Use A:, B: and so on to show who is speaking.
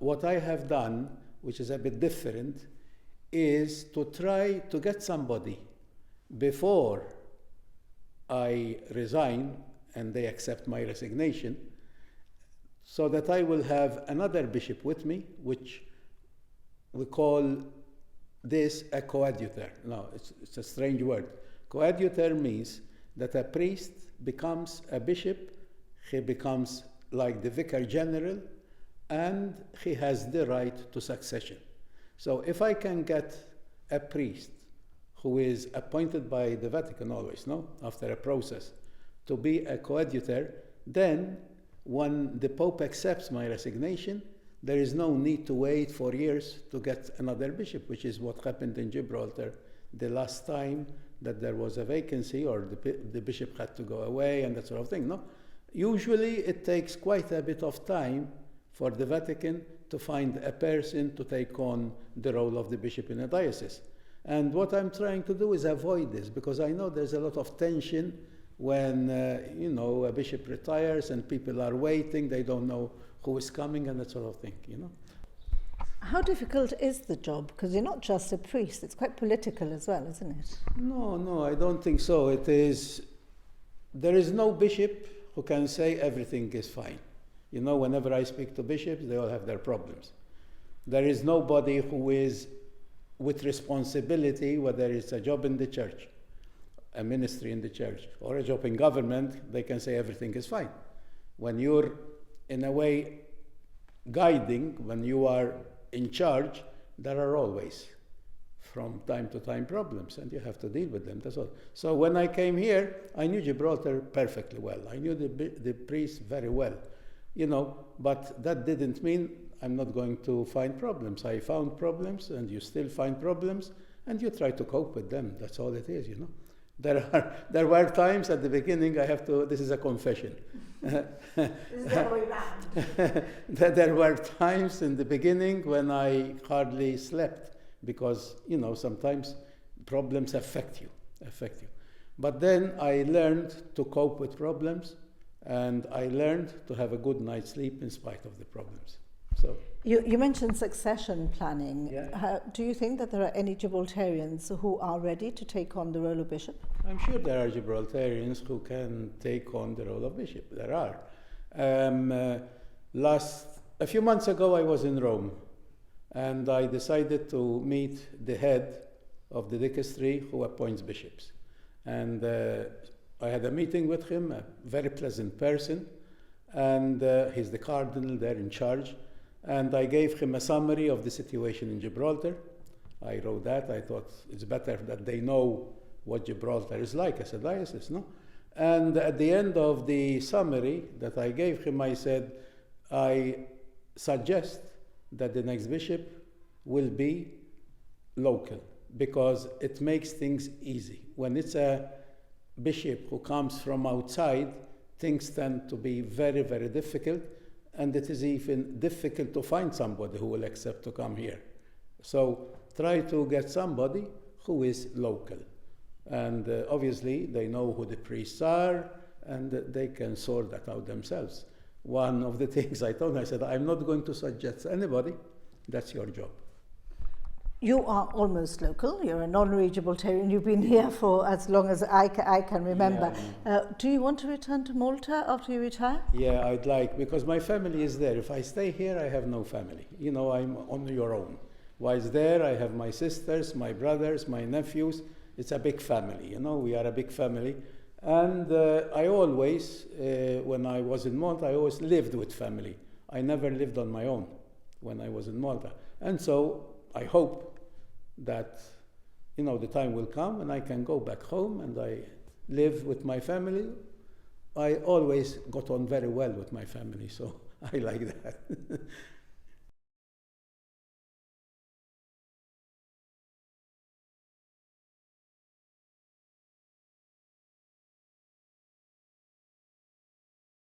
A: what I have done, which is a bit different, is to try to get somebody before I resign and they accept my resignation, so that I will have another bishop with me, which we call this a coadjutor. No, it's a strange word. Coadjutor means that a priest becomes a bishop, he becomes like the vicar general, and he has the right to succession. So if I can get a priest who is appointed by the Vatican always, no, after a process, to be a coadjutor, then when the Pope accepts my resignation, there is no need to wait for years to get another bishop, which is what happened in Gibraltar the last time that there was a vacancy or the bishop had to go away and that sort of thing. No, usually it takes quite a bit of time for the Vatican to find a person to take on the role of the bishop in a diocese. And what I'm trying to do is avoid this, because I know there's a lot of tension when a bishop retires and people are waiting, they don't know who is coming and that sort of thing,
B: How difficult is the job? Because you're not just a priest, it's quite political as well, isn't it?
A: No, I don't think so. There is no bishop who can say everything is fine. Whenever I speak to bishops, they all have their problems. There is nobody who is with responsibility, whether it's a job in the church, a ministry in the church, or a job in government, they can say everything is fine. When you're, in a way, guiding, when you are in charge, there are always, from time to time, problems, and you have to deal with them, that's all. So when I came here, I knew Gibraltar perfectly well. I knew the priests very well, but that didn't mean I'm not going to find problems. I found problems, and you still find problems, and you try to cope with them. That's all it is, There were times at the beginning, this is a confession.
B: This is the other way around.
A: There were times in the beginning when I hardly slept, because, sometimes problems affect you. But then I learned to cope with problems, and I learned to have a good night's sleep in spite of the problems. So
B: you mentioned succession planning.
A: Yeah.
B: Do you think that there are any Gibraltarians who are ready to take on the role of bishop?
A: I'm sure there are Gibraltarians who can take on the role of bishop. There are. A few months ago, I was in Rome, and I decided to meet the head of the dicastery who appoints bishops. And I had a meeting with him, a very pleasant person, and he's the cardinal there in charge. And I gave him a summary of the situation in Gibraltar. I wrote that. I thought it's better that they know what Gibraltar is like as a diocese, no? And at the end of the summary that I gave him, I said, I suggest that the next bishop will be local, because it makes things easy. When it's a bishop who comes from outside, things tend to be very, very difficult, and it is even difficult to find somebody who will accept to come here. So try to get somebody who is local. And obviously they know who the priests are, and they can sort that out themselves. One of the things I told him, I said, I'm not going to suggest anybody, that's your job.
B: You are almost local. You're an honorary Gibraltarian. You've been here for as long as I can remember.
A: Yeah.
B: Do you want to return to Malta after you retire?
A: Yeah, I'd like, because my family is there. If I stay here, I have no family. I'm on your own. Whilst there, I have my sisters, my brothers, my nephews. It's a big family, we are a big family. And I always, when I was in Malta, I always lived with family. I never lived on my own when I was in Malta. And so I hope that, the time will come and I can go back home and I live with my family. I always got on very well with my family, so I like that.